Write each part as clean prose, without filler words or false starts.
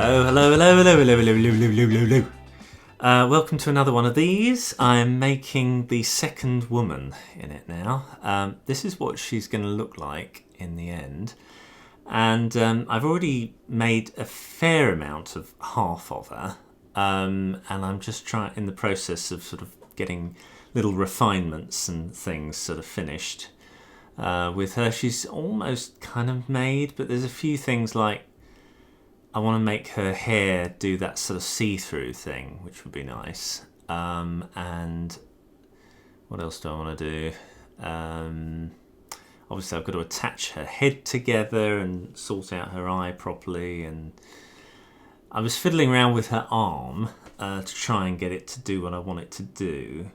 Hello, hello, hello, hello, hello, hello, hello, hello, hello, hello. Welcome to another one of these. I'm making the second woman in it now. This is what she's going to look like in the end. And I've already made a fair amount of half of her. And I'm just in the process of sort of getting little refinements and things sort of finished. With her, she's almost kind of made, but there's a few things like I want to make her hair do that sort of see-through thing, which would be nice. And what else do I want to do? Obviously, I've got to attach her head together and sort out her eye properly. And I was fiddling around with her arm to try and get it to do what I want it to do.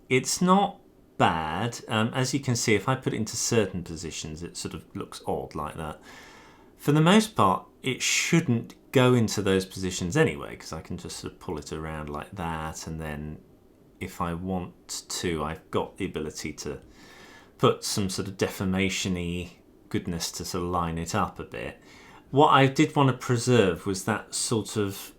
It's not bad. As you can see, if I put it into certain positions, it sort of looks odd like that. For the most part, it shouldn't go into those positions anyway, because I can just sort of pull it around like that, and then if I want to, I've got the ability to put some sort of deformation-y goodness to sort of line it up a bit. What I did want to preserve was that sort of,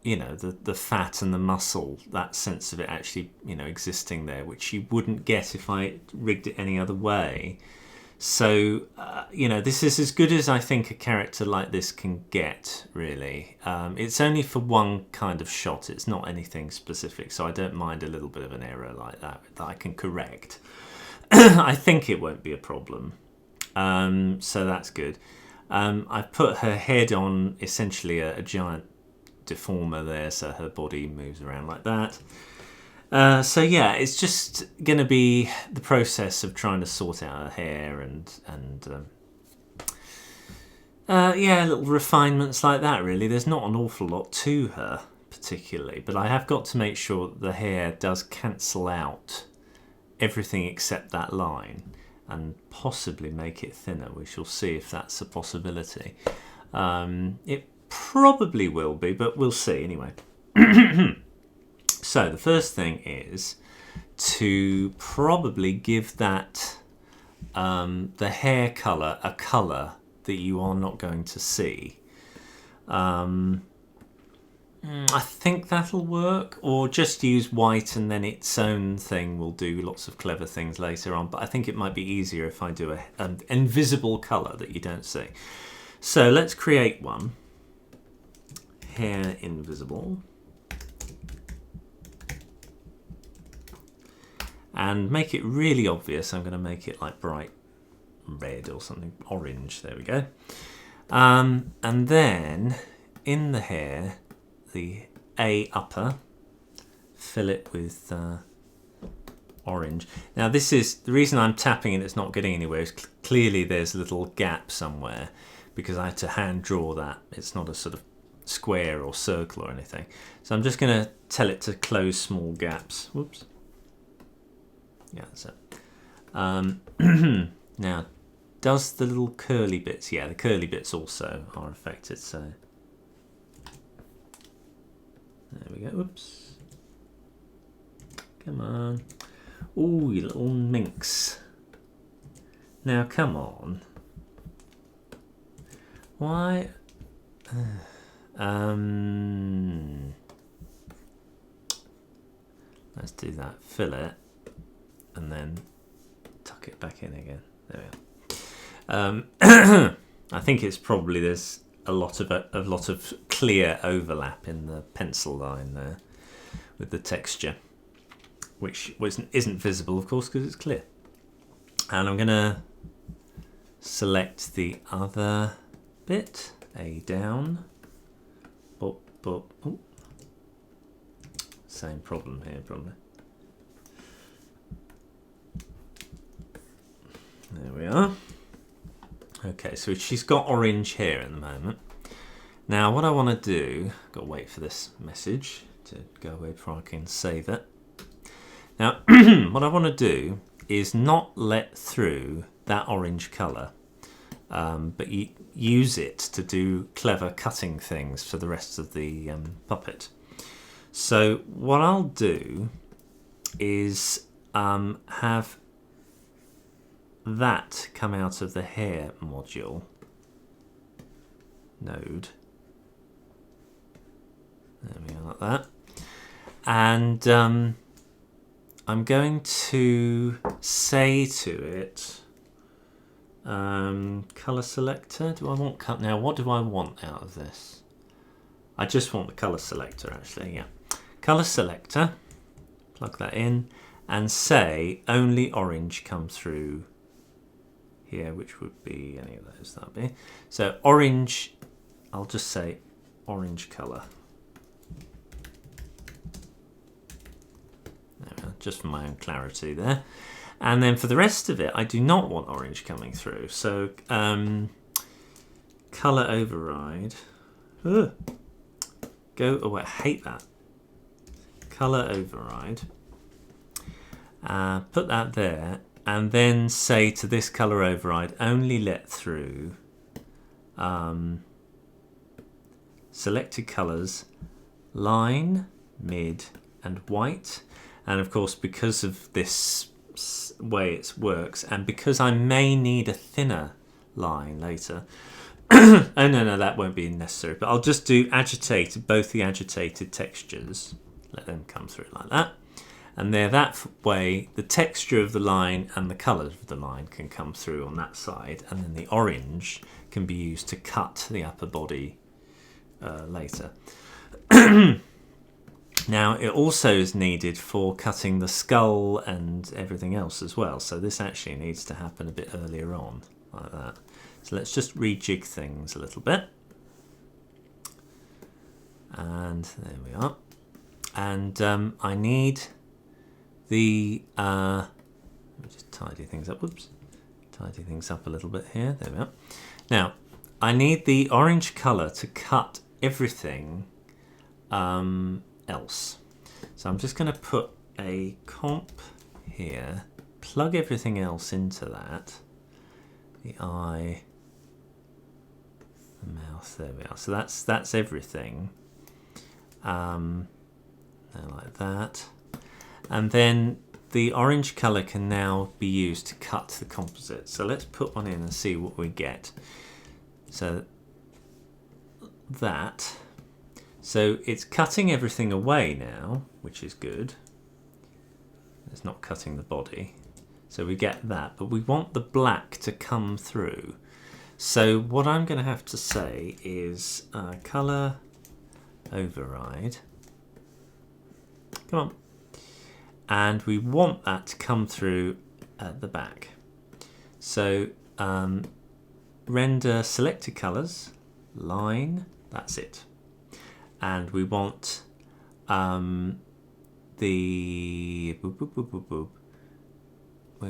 you know, the fat and the muscle, that sense of it actually, you know, existing there, which you wouldn't get if I rigged it any other way. So, you know, this is as good as I think a character like this can get, really. It's only for one kind of shot. It's not anything specific, so I don't mind a little bit of an error like that I can correct. I think it won't be a problem. So that's good. I've put her head on essentially a giant deformer there, so her body moves around like that. So yeah, it's just going to be the process of trying to sort out her hair and yeah, little refinements like that, really. There's not an awful lot to her, particularly, but I have got to make sure that the hair does cancel out everything except that line and possibly make it thinner. We shall see if that's a possibility. It probably will be, but we'll see anyway. So the first thing is to probably give that the hair colour a colour that you are not going to see. I think that'll work, or just use white and then its own thing will do lots of clever things later on. But I think it might be easier if I do an invisible colour that you don't see. So let's create one. Hair invisible. And make it really obvious. I'm going to make it like bright red or something, orange. There we go. And then in the hair, the A upper, fill it with orange. Now this is the reason I'm tapping and it's not getting anywhere. Is clearly there's a little gap somewhere because I had to hand draw that. It's not a sort of square or circle or anything. So I'm just going to tell it to close small gaps. Whoops. Yeah, that's it. Now, does the little curly bits? Yeah, the curly bits also are affected. So there we go. Whoops. Come on. Ooh, you little minx. Now, come on. Why? Let's do that. Fill it. And then tuck it back in again. There we are. I think it's probably there's a lot of clear overlap in the pencil line there with the texture, which isn't visible, of course, because it's clear. And I'm going to select the other bit, A down. Boop, boop. Ooh. Same problem here, probably. There we are. Okay, so she's got orange hair at the moment. Now what I want to do, I've got to wait for this message to go away before I can save it. Now what I want to do is not let through that orange colour, but use it to do clever cutting things for the rest of the puppet. So what I'll do is have that come out of the hair module node There we go, like that. And I'm going to say to it, color selector. Do I want cut now? What do I want out of this? I just want the color selector, actually. Yeah, color selector. Plug that in, and say only orange come through here, which would be any of those. That'd be so orange. I'll just say orange color. There we are, just for my own clarity there. And then for the rest of it, I do not want orange coming through. So color override. Ugh. Go away. I hate that. Color override. Put that there, and then say to this color override, only let through selected colors, line, mid, and white. And of course, because of this way it works, and because I may need a thinner line later, oh no, that won't be necessary, but I'll just do agitated, both the agitated textures, let them come through like that. And there, that way, the texture of the line and the colour of the line can come through on that side, and then the orange can be used to cut the upper body later. Now, it also is needed for cutting the skull and everything else as well, so this actually needs to happen a bit earlier on, like that. So let's just rejig things a little bit. And there we are. And I need the let me just tidy things up. Whoops, tidy things up a little bit here. There we are. Now I need the orange color to cut everything else. So I'm just going to put a comp here, plug everything else into that. The eye, the mouth. There we are. So that's everything. Like that. And then the orange colour can now be used to cut the composite. So let's put one in and see what we get. So that. So it's cutting everything away now, which is good. It's not cutting the body. So we get that, but we want the black to come through. So what I'm going to have to say is colour override. Come on. And we want that to come through at the back. So render selected colours, line, that's it. And we want we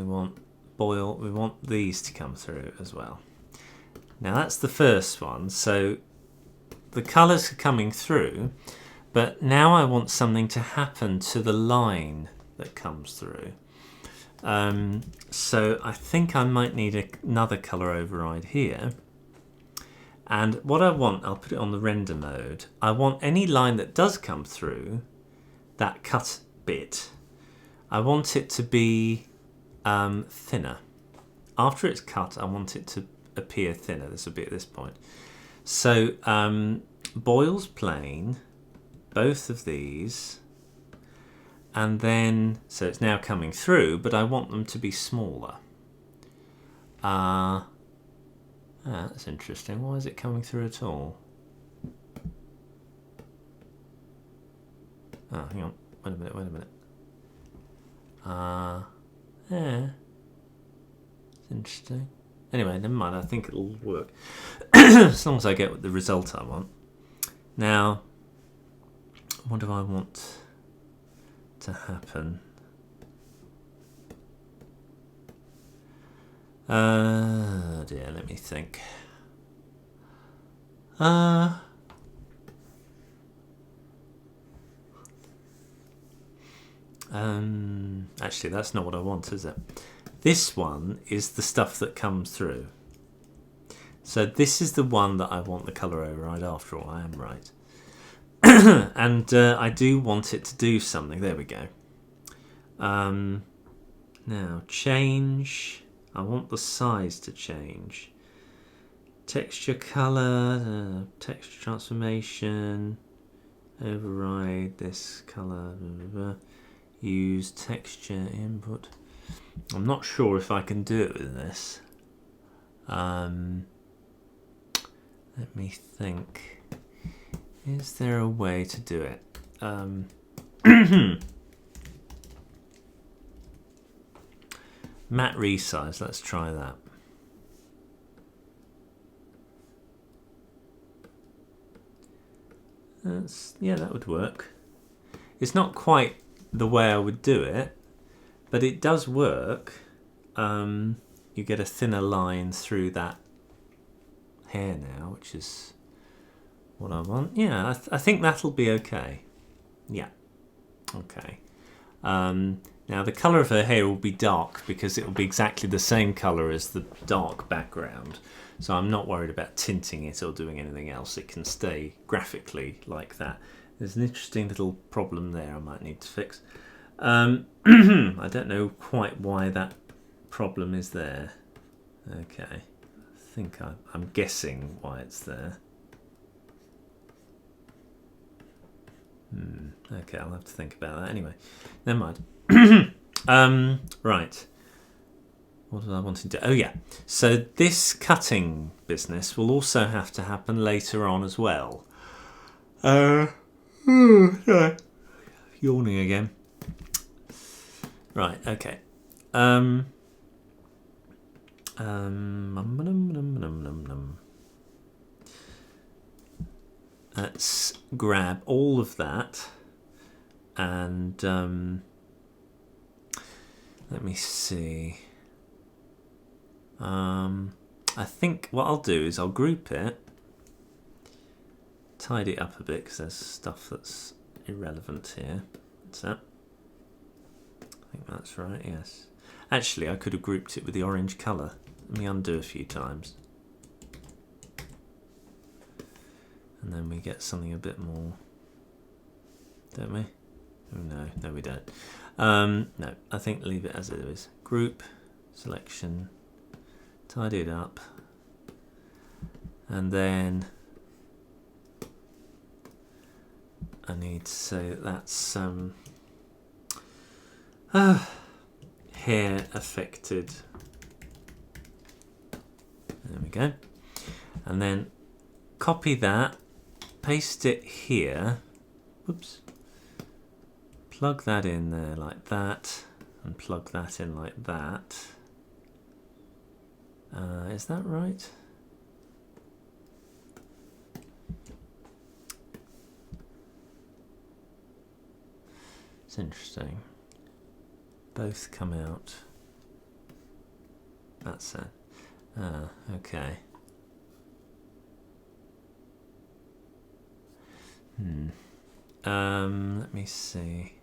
want these to come through as well. Now that's the first one. So the colours are coming through, but now I want something to happen to the line that comes through. So I think I might need another colour override here. And what I want, I'll put it on the render mode. I want any line that does come through, that cut bit, I want it to be thinner. After it's cut, I want it to appear thinner. This will be at this point. So Boyle's plane, both of these, and then, so it's now coming through, but I want them to be smaller. That's interesting. Why is it coming through at all? Oh, hang on. Wait a minute. Yeah. It's interesting. Anyway, never mind. I think it'll work. As long as I get the result I want. Now, what do I want to happen? Dear, let me think. Actually, that's not what I want, is it? This one is the stuff that comes through. So this is the one that I want the colour override after all. I am right. And I do want it to do something. There we go. Now, change. I want the size to change. Texture, colour, texture transformation. override this colour, use texture input. I'm not sure if I can do it with this. Let me think. Is there a way to do it? Matte resize, let's try that. Yeah, that would work. It's not quite the way I would do it, but it does work. You get a thinner line through that hair now, which is what I want. Yeah, I think that'll be okay. Yeah, okay. Now the colour of her hair will be dark because it will be exactly the same colour as the dark background. So I'm not worried about tinting it or doing anything else. It can stay graphically like that. There's an interesting little problem there I might need to fix. I don't know quite why that problem is there. Okay, I think I'm guessing why it's there. Okay, I'll have to think about that anyway. Never mind. Right. What did I want to do? Oh yeah. So this cutting business will also have to happen later on as well. Yawning again. Right, okay. Let's grab all of that and let me see. I think what I'll do is I'll group it, tidy it up a bit because there's stuff that's irrelevant here. What's that? I think that's right, yes. Actually, I could have grouped it with the orange colour. Let me undo a few times. And then we get something a bit more, don't we? Oh, no, we don't. No, I think leave it as it is. Group, selection, tidy it up, and then I need to say that that's hair affected. There we go. And then copy that, paste it here. Whoops. Plug that in there like that, and plug that in like that. Is that right? It's interesting. Both come out. That's it. Okay. Let me see.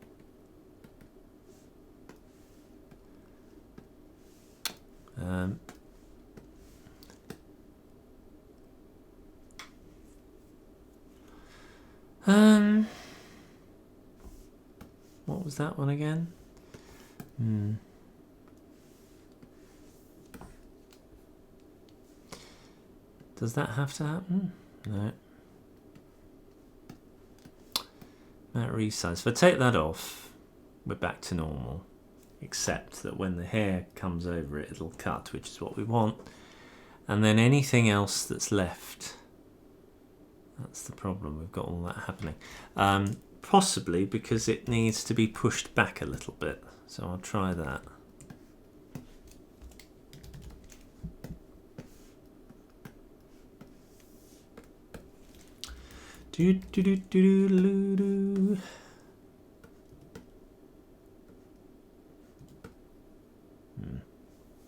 What was that one again? Does that have to happen? No. Matte resize. If I take that off, we're back to normal. Except that when the hair comes over it, it'll cut, which is what we want. And then anything else that's left, that's the problem. We've got all that happening. Possibly because it needs to be pushed back a little bit. So I'll try that.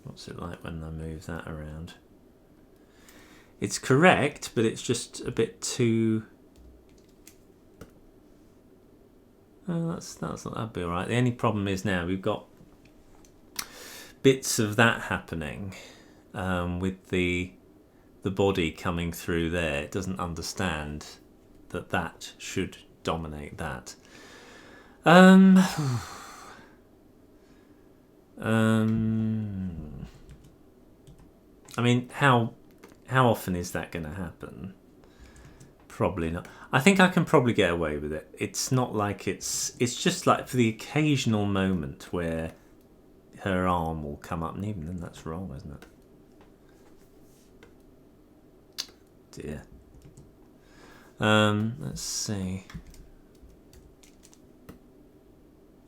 What's it like when I move that around? It's correct, but it's just a bit too... Oh, that'd be all right. The only problem is now we've got bits of that happening with the body coming through there. It doesn't understand that should dominate that. I mean, how often is that going to happen? Probably not. I think I can probably get away with it. It's not like it's just like for the occasional moment where her arm will come up, and even then that's wrong, isn't it? Dear. Let's see.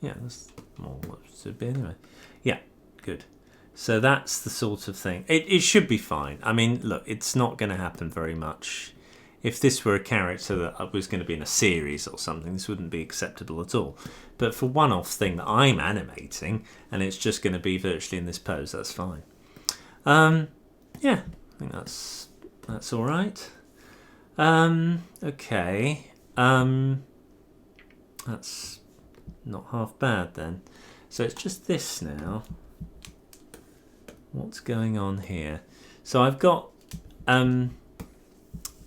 Yeah, that's more what it should be anyway. Yeah, good. So that's the sort of thing. It should be fine. I mean, look, it's not going to happen very much. If this were a character that was going to be in a series or something, this wouldn't be acceptable at all. But for one-off thing that I'm animating, and it's just going to be virtually in this pose, that's fine. Yeah, I think that's all right. Okay. That's not half bad then. So it's just this now. What's going on here? So I've got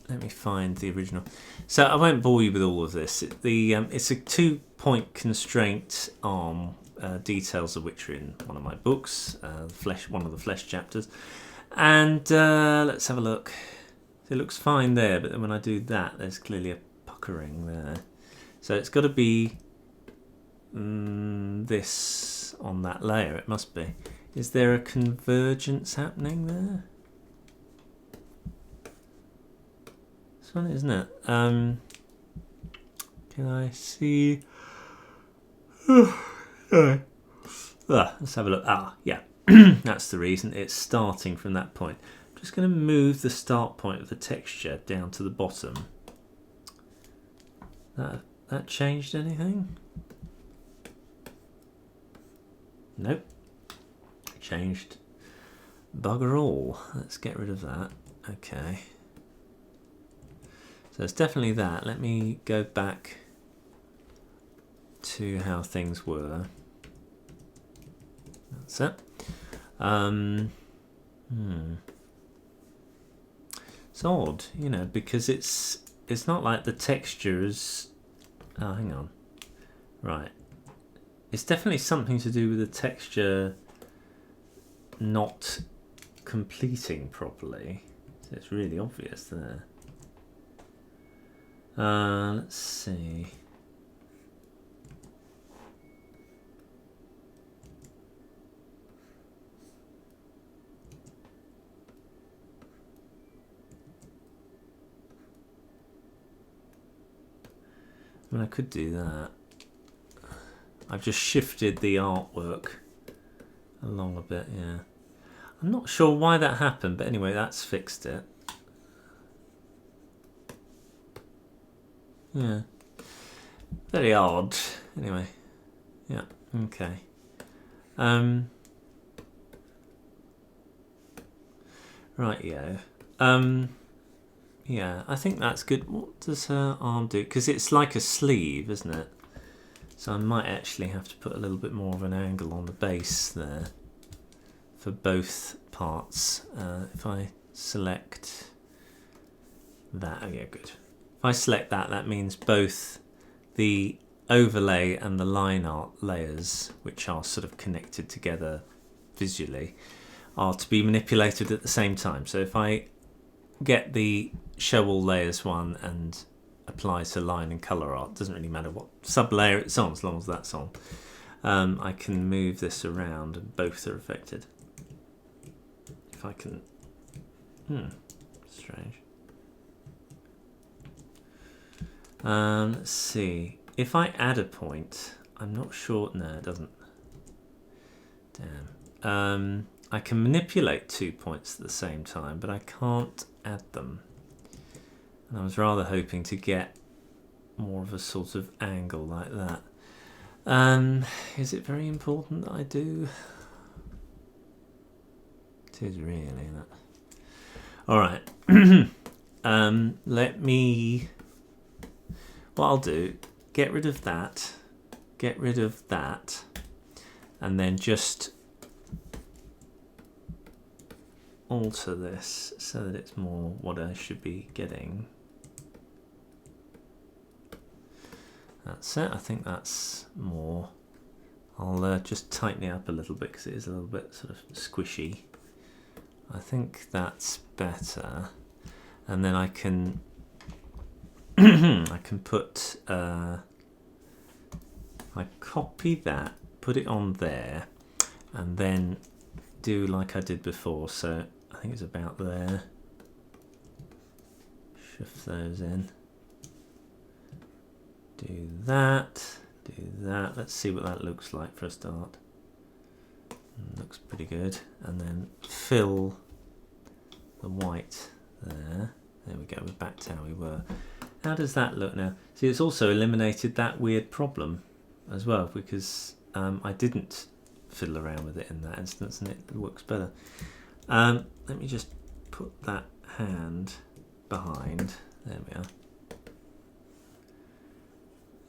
let me find the original. So I won't bore you with all of this. It's a 2-point constraint arm, details of which are in one of my books, one of the flesh chapters. And let's have a look. It looks fine there, but then when I do that, there's clearly a puckering there. So it's got to be this on that layer. It must be. Is there a convergence happening there? This one, isn't it? Can I see? Let's have a look. Yeah. That's the reason. It's starting from that point. I'm just going to move the start point of the texture down to the bottom. That changed anything? Nope. Changed bugger all. Let's get rid of that. Okay. So it's definitely that. Let me go back to how things were. That's it. It's odd, you know, because it's not like the texture is. Oh, hang on. Right. It's definitely something to do with the texture not completing properly. So it's really obvious there. Let's see. I mean, I could do that. I've just shifted the artwork along a bit, yeah. I'm not sure why that happened, but anyway, that's fixed it. Yeah. Very odd. Anyway. Yeah, okay. Right, yeah. Yeah, I think that's good. What does her arm do? Because it's like a sleeve, isn't it? So I might actually have to put a little bit more of an angle on the base there for both parts. If I select that, oh yeah, good. If I select that, that means both the overlay and the line art layers, which are sort of connected together visually, are to be manipulated at the same time. So if I get the show all layers one and apply to line and colour art, doesn't really matter what sub-layer it's on as long as that's on, I can move this around and both are affected. If I can... strange. Let's see. If I add a point, I'm not sure... No, it doesn't. Damn. I can manipulate 2 points at the same time, but I can't add them. And I was rather hoping to get more of a sort of angle like that. Is it very important that I do? It is really, isn't it? Alright. Let me... What I'll do, get rid of that, and then just alter this so that it's more what I should be getting. That's it. I think that's more. I'll just tighten it up a little bit because it is a little bit sort of squishy. I think that's better. And then I can I can put, I copy that, put it on there, and then do like I did before. So I think it's about there. Shift those in. Do that, do that. Let's see what that looks like for a start. Looks pretty good. And then fill the white there. There we go, we're back to how we were. How does that look now? See, it's also eliminated that weird problem as well, because I didn't fiddle around with it in that instance, and it works better. Let me just put that hand behind. There we are.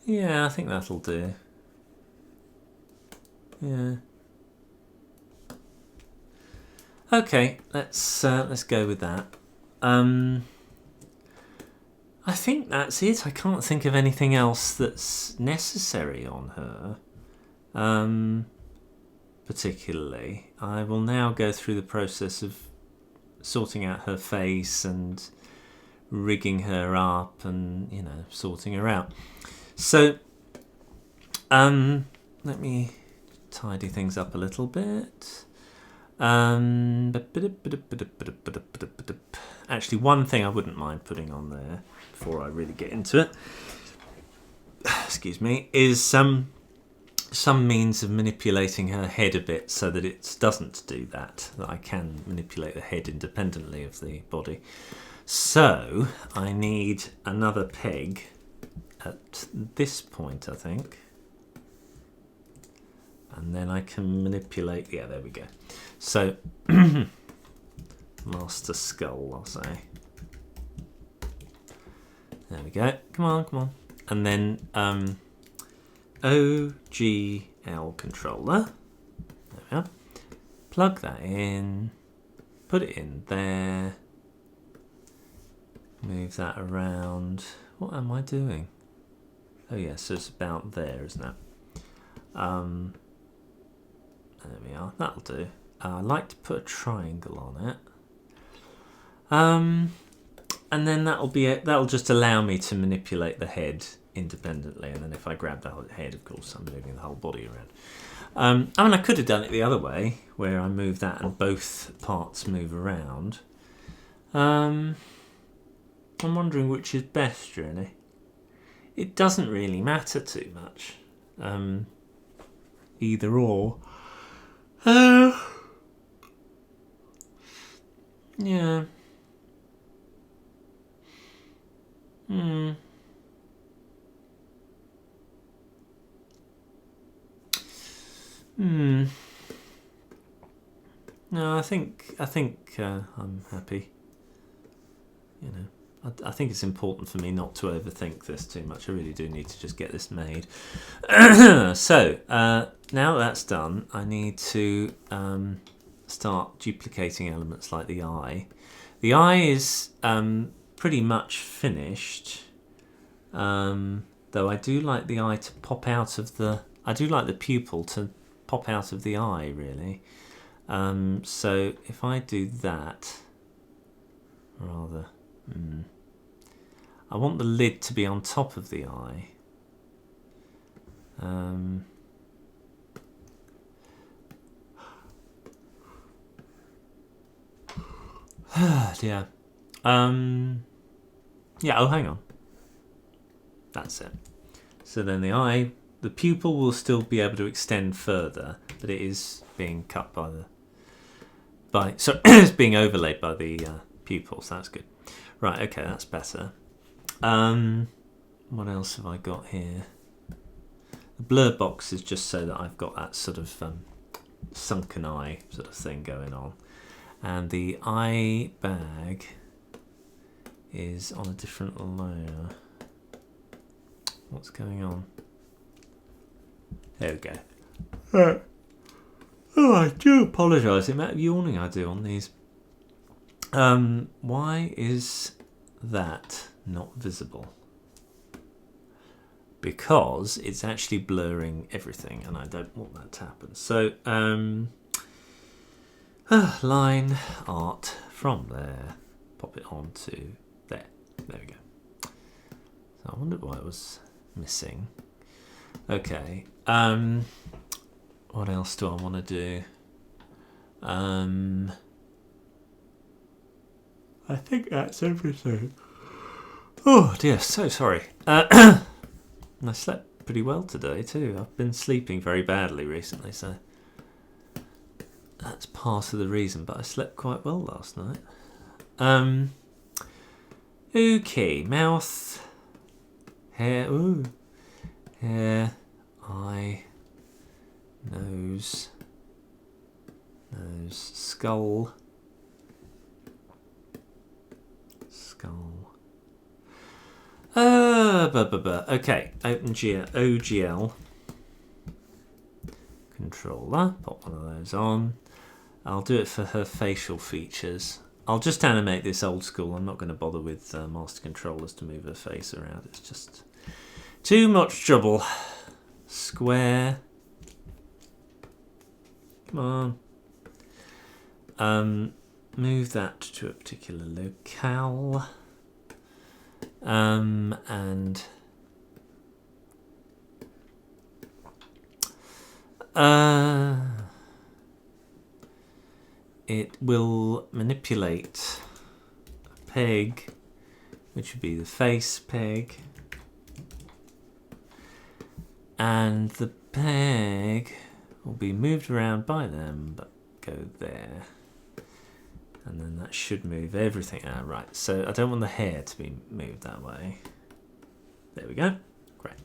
Yeah, I think that'll do. Yeah. Okay, let's go with that. I think that's it. I can't think of anything else that's necessary on her, particularly. I will now go through the process of sorting out her face and rigging her up and, you know, sorting her out. So, let me tidy things up a little bit. Actually, one thing I wouldn't mind putting on there before I really get into it, excuse me, is some means of manipulating her head a bit so that it doesn't do that I can manipulate the head independently of the body. So I need another peg at this point, I think. And then I can manipulate, yeah, there we go. So, master skull, I'll say. There we go. Come on, come on. And then OGL controller. There we are. Plug that in. Put it in there. Move that around. What am I doing? Oh yeah, so it's about there, isn't it? There we are. That'll do. I like to put a triangle on it. And then that'll be it. That'll just allow me to manipulate the head independently. And then if I grab the whole head, of course, I'm moving the whole body around. I mean, I could have done it the other way, where I move that and both parts move around. I'm wondering which is best, really. It doesn't really matter too much. Either or. Yeah. No, I think I'm happy. You know, I think it's important for me not to overthink this too much. I really do need to just get this made. So now that's done, I need to start duplicating elements like the eye. The eye is pretty much finished, though I do like the eye to pop out of the... I do like the pupil to pop out of the eye, really. So if I do that, rather... I want the lid to be on top of the eye. Yeah. Yeah, oh, hang on. That's it. So then the eye, the pupil will still be able to extend further, but it is being cut by the... so it's being overlaid by the pupils. That's good. Right, okay, that's better. What else have I got here? The blur box is just so that I've got that sort of sunken eye sort of thing going on. And the eye bag is on a different layer. What's going on? There we go. Oh, I do apologise. The amount of yawning I do on these. Why is that not visible? Because it's actually blurring everything, and I don't want that to happen. So, line art from there, pop it onto there. There we go. So I wondered why it was missing. Okay. What else do I want to do? I think that's everything. Oh dear, so sorry. I slept pretty well today too. I've been sleeping very badly recently, so that's part of the reason. But I slept quite well last night. Okay, mouth, hair, hair, eye, nose, skull. Okay, open OGL controller, pop one of those on. I'll do it for her facial features. I'll just animate this old school. I'm not going to bother with master controllers to move her face around. It's just too much trouble. Square. Come on. Move that to a particular locale. And it will manipulate a peg, which would be the face peg, and the peg will be moved around by them, but go there. And then that should move everything. Right, so I don't want the hair to be moved that way. There we go. Great.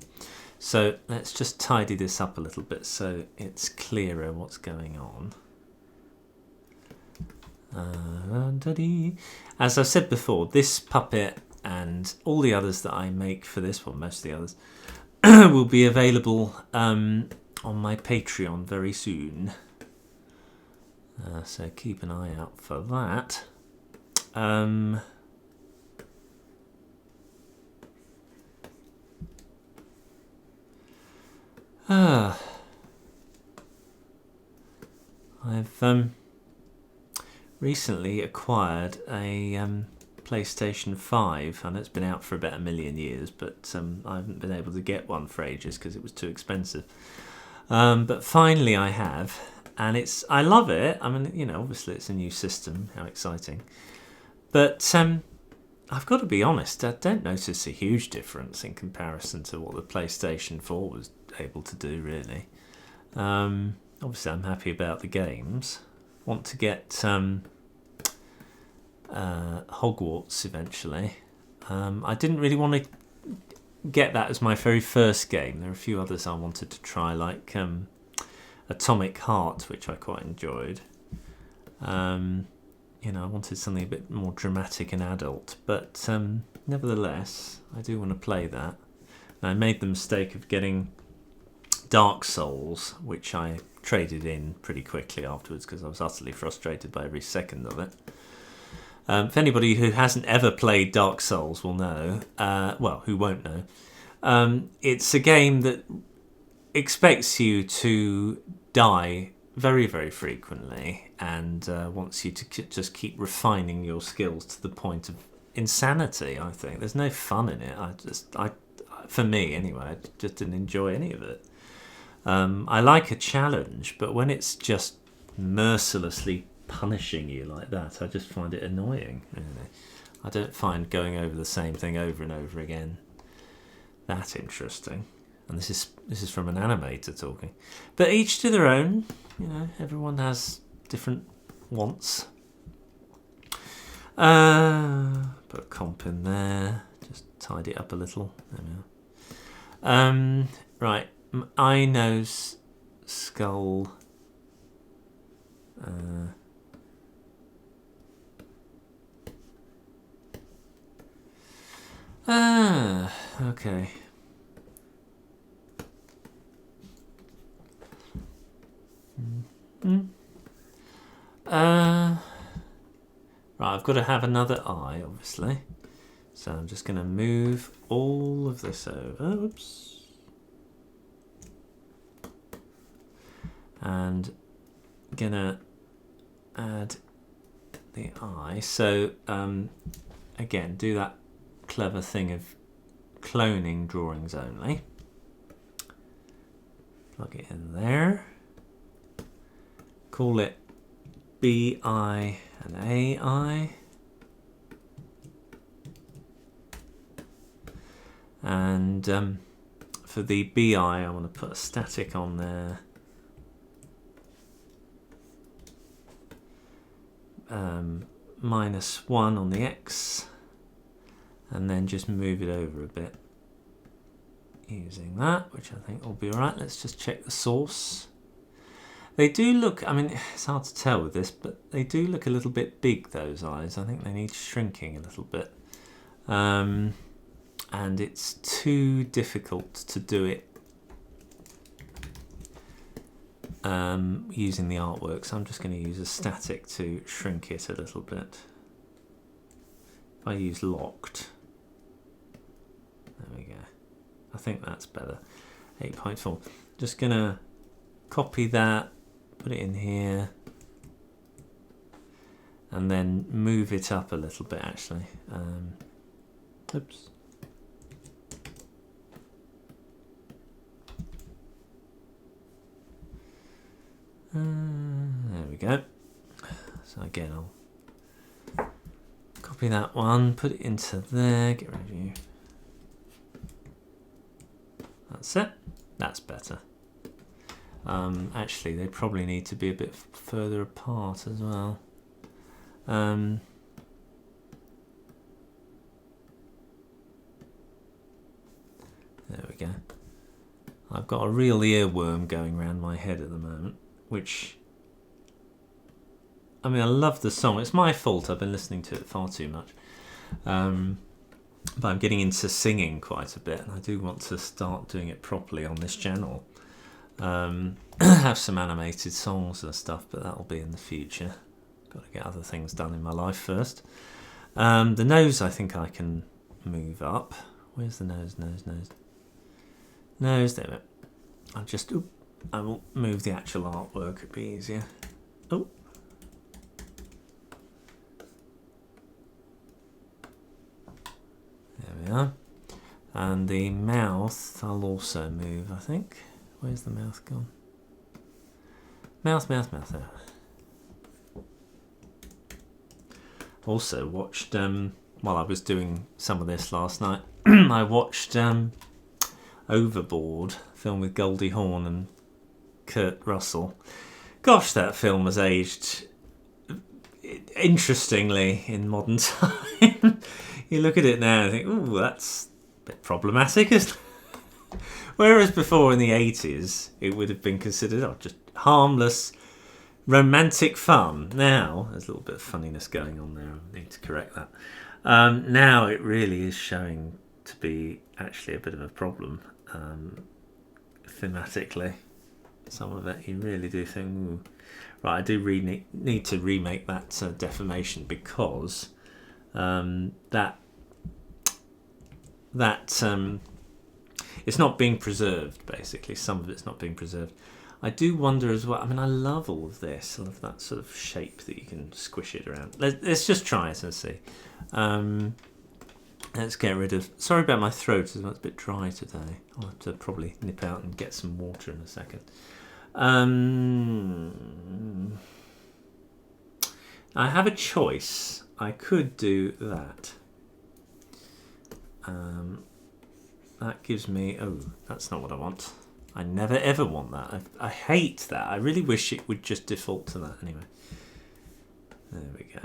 So let's just tidy this up a little bit so it's clearer what's going on. As I said before, this puppet and all the others that I make for this one, most of the others, will be available on my Patreon very soon. So keep an eye out for that. I've recently acquired a PlayStation 5, and it's been out for about 1 million years, but I haven't been able to get one for ages because it was too expensive. But finally I have. And I love it. I mean, you know, obviously it's a new system. How exciting! But I've got to be honest. I don't notice a huge difference in comparison to what the PlayStation 4 was able to do. Really. Obviously, I'm happy about the games. Want to get Hogwarts eventually. I didn't really want to get that as my very first game. There are a few others I wanted to try, like Atomic Heart, which I quite enjoyed. You know, I wanted something a bit more dramatic and adult, but nevertheless, I do want to play that. And I made the mistake of getting Dark Souls, which I traded in pretty quickly afterwards because I was utterly frustrated by every second of it. If anybody who hasn't ever played Dark Souls will know, well, who won't know, it's a game that expects you to die very, very frequently and wants you to just keep refining your skills to the point of insanity. I think there's no fun in it. For me anyway, I just didn't enjoy any of it. I like a challenge, but when it's just mercilessly punishing you like that, I just find it annoying. Really. I don't find going over the same thing over and over again that interesting. And this is from an animator talking. But each to their own. You know, everyone has different wants. Put a comp in there. Just tidy it up a little. There we are. Right. Eye, nose, skull. Okay. Right, I've got to have another eye, obviously. So I'm just going to move all of this over. Oops. And going to add the eye. So, again, do that clever thing of cloning drawings only. Plug it in there. Call it BI and AI. And for the BI, I want to put a static on there. -1 on the X, and then just move it over a bit using that, which I think will be alright. Let's just check the source. They do look, I mean, it's hard to tell with this, but they do look a little bit big, those eyes. I think they need shrinking a little bit. And it's too difficult to do it using the artwork, so I'm just going to use a static to shrink it a little bit. If I use locked, there we go. I think that's better. 8.4. Just going to copy that, put it in here, and then move it up a little bit actually. Oops. There we go. So again, I'll copy that one, put it into there, get rid of you. That's it. That's better. Actually, they probably need to be a bit further apart as well. There we go. I've got a real earworm going around my head at the moment, which, I mean, I love the song. It's my fault. I've been listening to it far too much. But I'm getting into singing quite a bit, and I do want to start doing it properly on this channel. Have some animated songs and stuff, but that'll be in the future. Got to get other things done in my life first. The nose, I think I can move up. Where's the nose? Nose, there we go. I'll just, I will move the actual artwork, it'd be easier. Oh. There we are. And the mouth, I'll also move, I think. Where's the mouth gone? Mouth there. Also watched, while I was doing some of this last night, I watched Overboard, film with Goldie Hawn and Kurt Russell. Gosh, that film has aged interestingly in modern time. You look at it now and think, ooh, that's a bit problematic, isn't it? Whereas before in the 80s, it would have been considered just harmless, romantic fun. Now, there's a little bit of funniness going on there. I need to correct that. Now it really is showing to be actually a bit of a problem. Thematically, some of it you really do think, ooh. Right, I do really need to remake that Defamation, because it's not being preserved, basically. Some of it's not being preserved. I do wonder as well, I mean, I love all of this. I love that sort of shape that you can squish it around. Let's just try it and see. Let's get rid of... Sorry about my throat, it's a bit dry today. I'll have to probably nip out and get some water in a second. I have a choice. I could do that. That gives me... Oh, that's not what I want. I never ever want that. I hate that. I really wish it would just default to that anyway. There we go.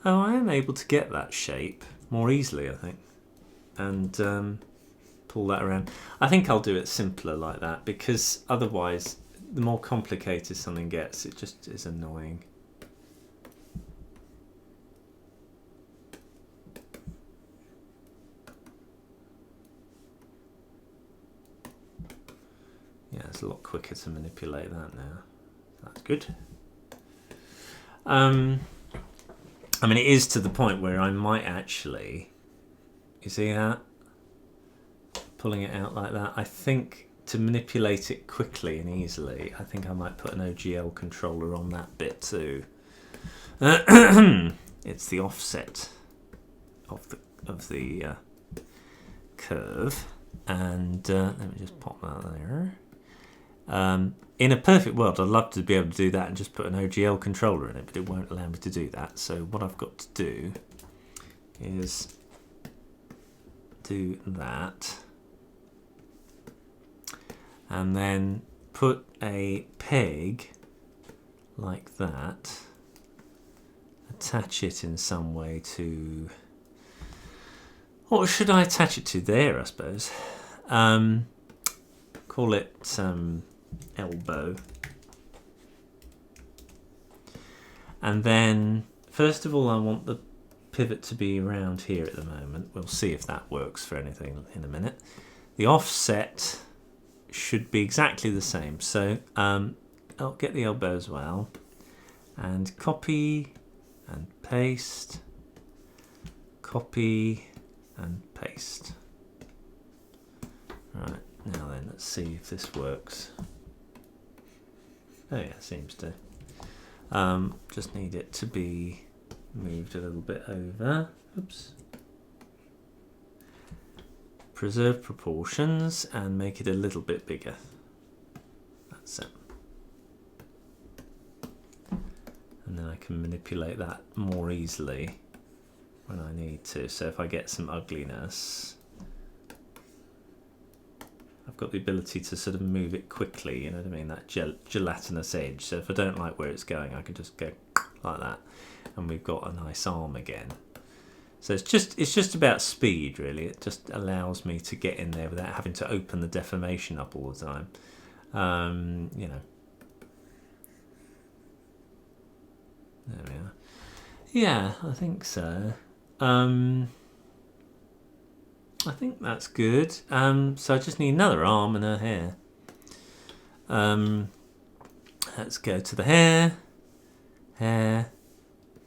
Oh, I am able to get that shape more easily, I think. And pull that around. I think I'll do it simpler like that, because otherwise, the more complicated something gets, it just is annoying. Yeah, it's a lot quicker to manipulate that now. That's good. I mean, it is to the point where I might actually... You see that? Pulling it out like that. I think to manipulate it quickly and easily, I think I might put an OGL controller on that bit too. it's the offset of the curve, and let me just pop that there. In a perfect world, I'd love to be able to do that and just put an OGL controller in it, but it won't allow me to do that. So what I've got to do is do that, and then put a peg like that, attach it in some way to, what should I attach it to there, I suppose? Call it elbow. And then, first of all, I want the pivot to be around here at the moment. We'll see if that works for anything in a minute. The offset should be exactly the same. So I'll get the elbow as well. And copy and paste. Copy and paste. Right, now then, let's see if this works. Oh yeah, seems to. Just need it to be moved a little bit over. Oops. Preserve proportions and make it a little bit bigger. That's it. And then I can manipulate that more easily when I need to. So if I get some ugliness, I've got the ability to sort of move it quickly, you know what I mean, that gelatinous edge. So if I don't like where it's going, I can just go like that, and we've got a nice arm again. So it's just about speed, really. It just allows me to get in there without having to open the deformation up all the time. You know. There we are. Yeah, I think so. I think that's good. So I just need another arm and a hair. Let's go to the hair. Hair.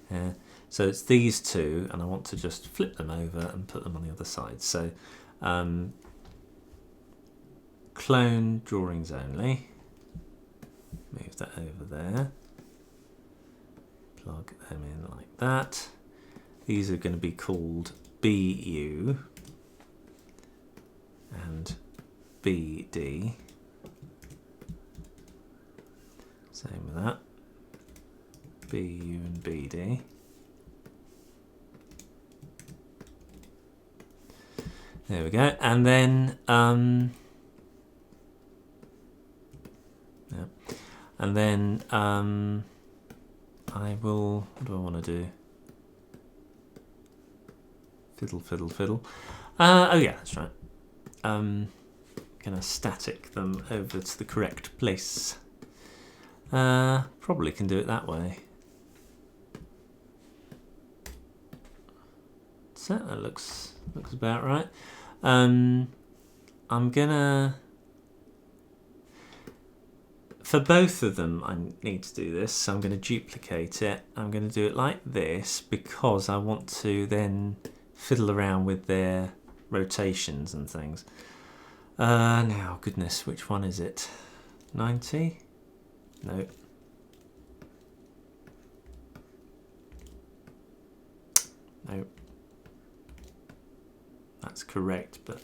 Hair. So it's these two, and I want to just flip them over and put them on the other side. So clone drawings only. Move that over there. Plug them in like that. These are going to be called BU and BD. Same with that. BU and BD. There we go. And then yeah. And then I will, what do I want to do? Fiddle, fiddle, fiddle. Oh yeah, that's right. Gonna static them over to the correct place. Probably can do it that way. So that looks about right. I'm gonna, for both of them I need to do this, so I'm going to duplicate it. I'm going to do it like this because I want to then fiddle around with their rotations and things. Now, goodness, which one is it? 90? No. No. That's correct, but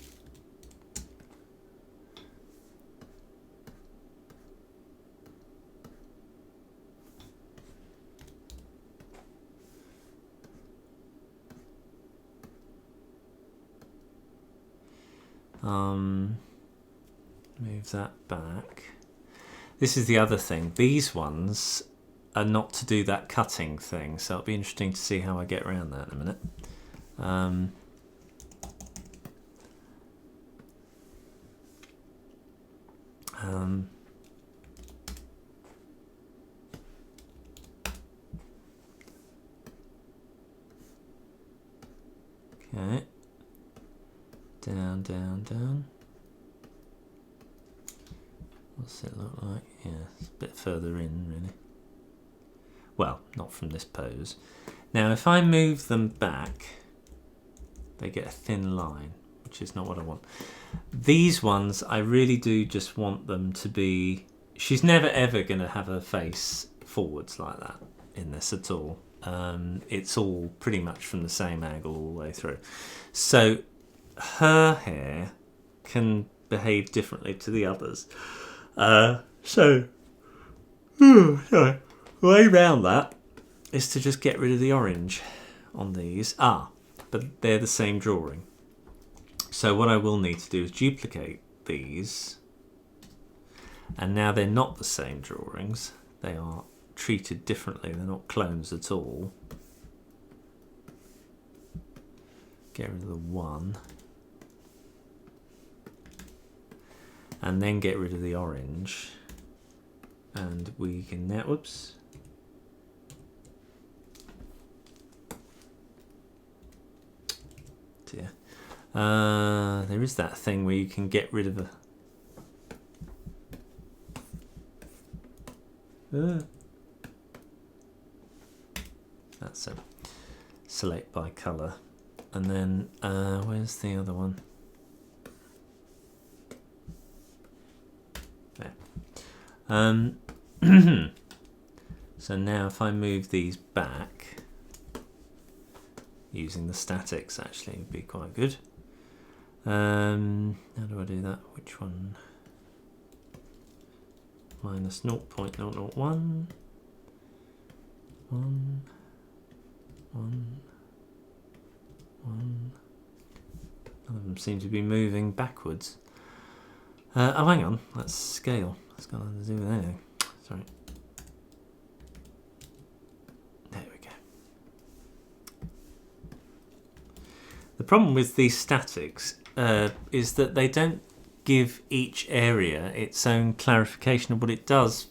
move that back. This is the other thing. These ones are not to do that cutting thing, so it'll be interesting to see how I get around that in a minute. Okay. Down, down, down. What's it look like? Yeah, it's a bit further in, really. Well, not from this pose. Now, if I move them back, they get a thin line, which is not what I want. These ones, I really do just want them to be... She's never, ever going to have her face forwards like that in this at all. it's all pretty much from the same angle all the way through. So her hair can behave differently to the others. Sorry. The way around that is to just get rid of the orange on these. But they're the same drawing. So what I will need to do is duplicate these. And now they're not the same drawings. They are treated differently. They're not clones at all. Get rid of the one. And then get rid of the orange. And we can now, whoops. Dear. There is that thing where you can get rid of a that's it. Select by colour, and then where's the other one? There. So now if I move these back using the statics, actually would be quite good. How do I do that? Which one? Minus 0.001 1 1 1. None of them seem to be moving backwards. Oh, hang on, that's scale. That's got nothing to do with anything. Sorry. There we go. The problem with these statics is that they don't give each area its own clarification of what it does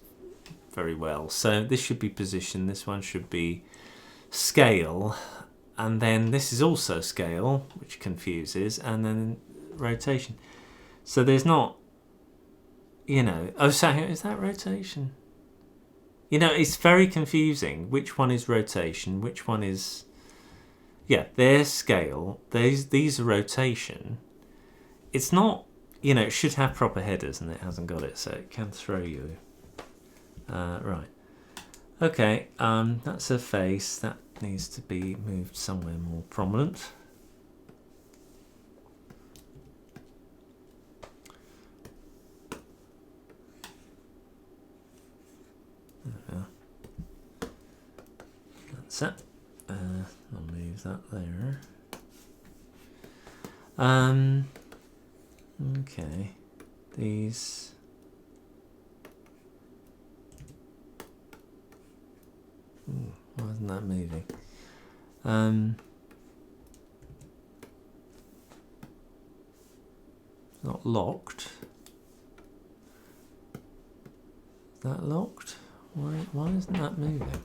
very well. So this should be position, this one should be scale, and then this is also scale, which confuses, and then rotation. So there's not, you know, oh, so is that rotation? You know, it's very confusing. Which one is rotation? Which one is, yeah, there's scale. These are rotation. It's not, you know, it should have proper headers and it hasn't got it, so it can throw you. Right. Okay, that's her face. That needs to be moved somewhere more prominent. That's it. I'll move that there. Okay, these. Ooh, why isn't that moving? Not locked. Is that locked? Why isn't that moving?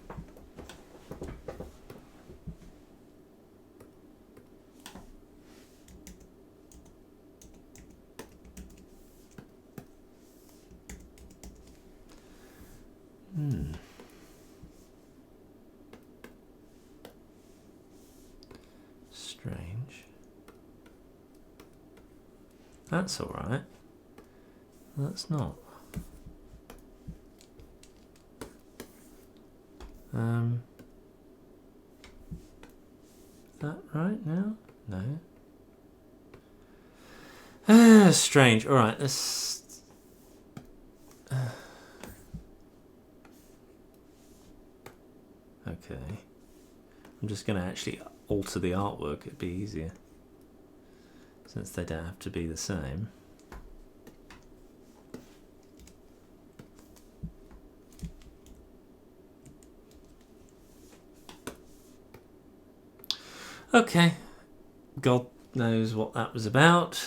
Strange. That's all right. That's not. Is that right now? No. Strange. All right. Let's. Okay. I'm just going to actually alter the artwork. It'd be easier since they don't have to be the same. Okay, God knows what that was about.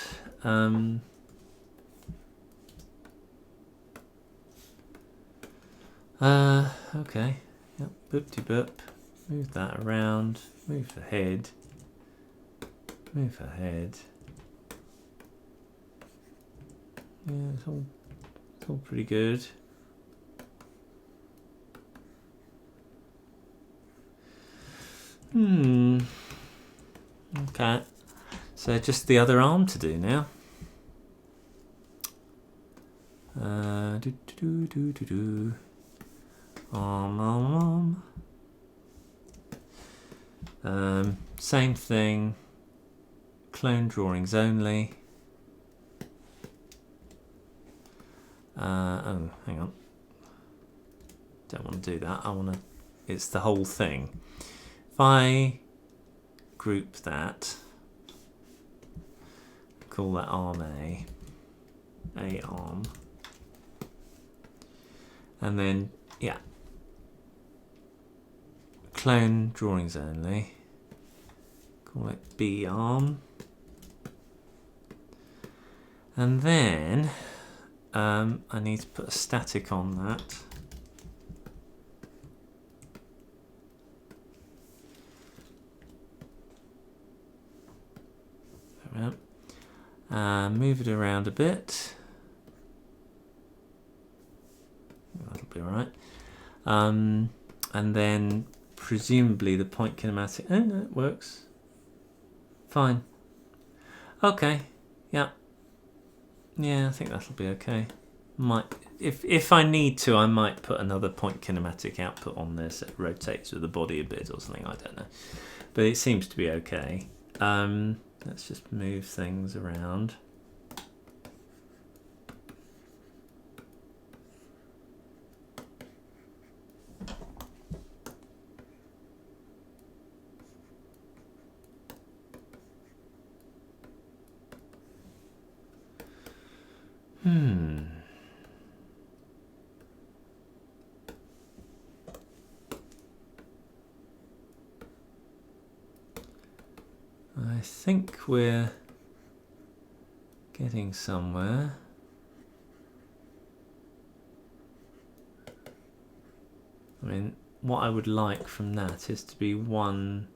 Okay, yep, boop-de-boop. Move that around, move the head, move her head. Yeah, it's all pretty good. Okay, so just the other arm to do now. Arm. Same thing, clone drawings only. Oh, hang on. Don't want to do that. I want to, it's the whole thing. If I group that, call that arm A arm, and then, yeah, clone drawings only, call it B arm, and then I need to put a static on that. Move it around a bit. That'll be all right. And then presumably the point kinematic. Oh no, it works. Fine. Okay. Yeah. Yeah, I think that'll be okay. Might, if I need to, I might put another point kinematic output on this that rotates with the body a bit or something. I don't know, but it seems to be okay. Let's just move things around. I think we're getting somewhere. I mean, what I would like from that is to be one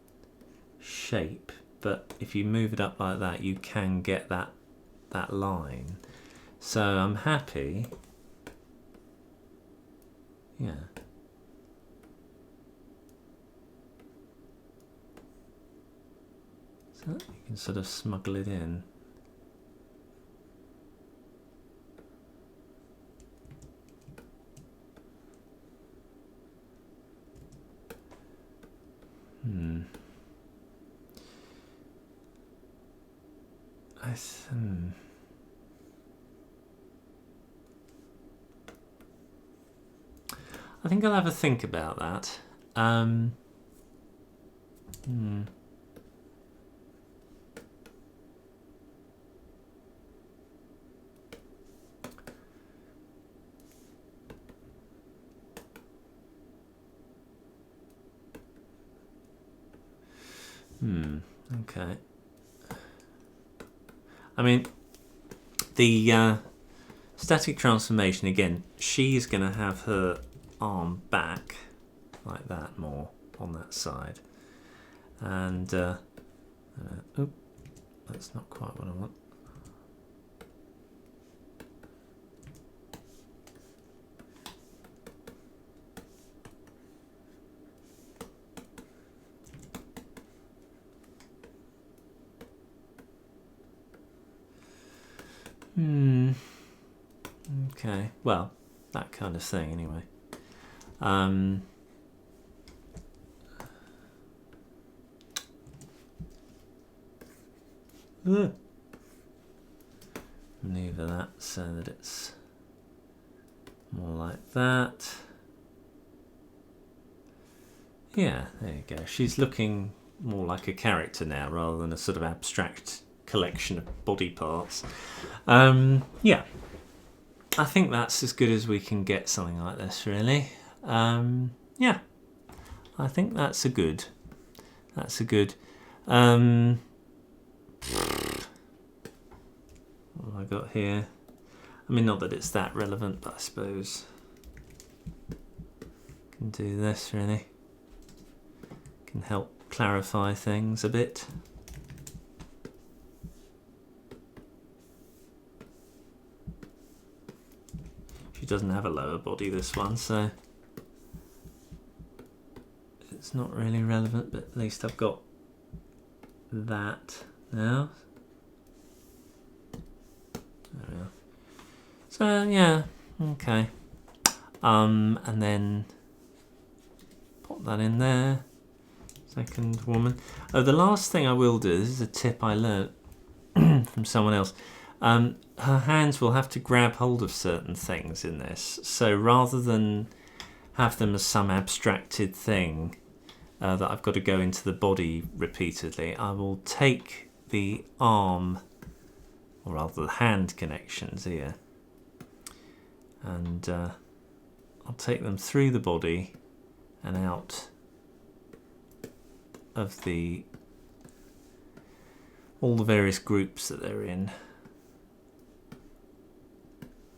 shape, but if you move it up like that, you can get that line. So I'm happy. Yeah. So you can sort of smuggle it in. I think I'll have a think about that. Okay. I mean, the static transformation, again, she's going to have her arm back like that more on that side. And, oop, that's not quite what I want. Okay, well, that kind of thing anyway. Maneuver that so that it's more like that. Yeah, there you go. She's looking more like a character now rather than a sort of abstract collection of body parts. Yeah, I think that's as good as we can get something like this, really. Yeah, I think that's a good. That's a good. What have I got here? I mean, not that it's that relevant, but I suppose I can do this, really. Can help clarify things a bit. She doesn't have a lower body, this one, so it's not really relevant, but at least I've got that now. There we are. So yeah, okay. And then pop that in there. Second woman. Oh, the last thing I will do, this is a tip I learnt from someone else. Her hands will have to grab hold of certain things in this. So rather than have them as some abstracted thing that I've got to go into the body repeatedly, I will take the arm, or rather the hand connections here, and I'll take them through the body and out of all the various groups that they're in.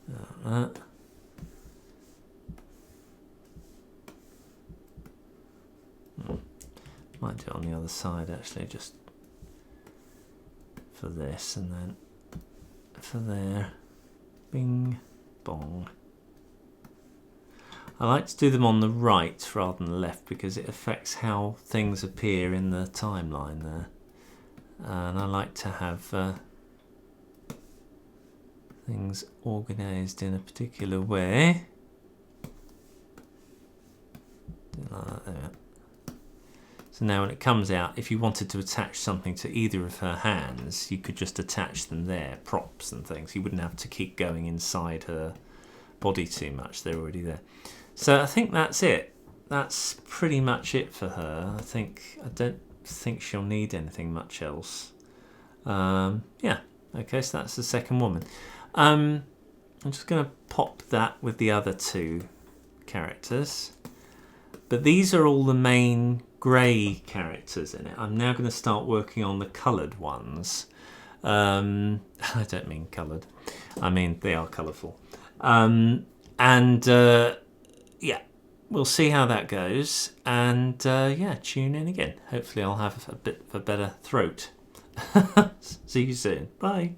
Like that. Might do it on the other side actually, just for this, and then for there. Bing, bong. I like to do them on the right rather than the left because it affects how things appear in the timeline there. And I like to have things organised in a particular way. Like that, there. So now when it comes out, if you wanted to attach something to either of her hands, you could just attach them there, props and things. You wouldn't have to keep going inside her body too much, they're already there. So I think that's it. That's pretty much it for her. I don't think she'll need anything much else. Yeah, okay, so that's the second woman. I'm just going to pop that with the other two characters. But these are all the main grey characters in it. I'm now going to start working on the coloured ones. I don't mean coloured. I mean they are colourful. Yeah, we'll see how that goes. And yeah, tune in again. Hopefully I'll have a bit of a better throat. See you soon. Bye.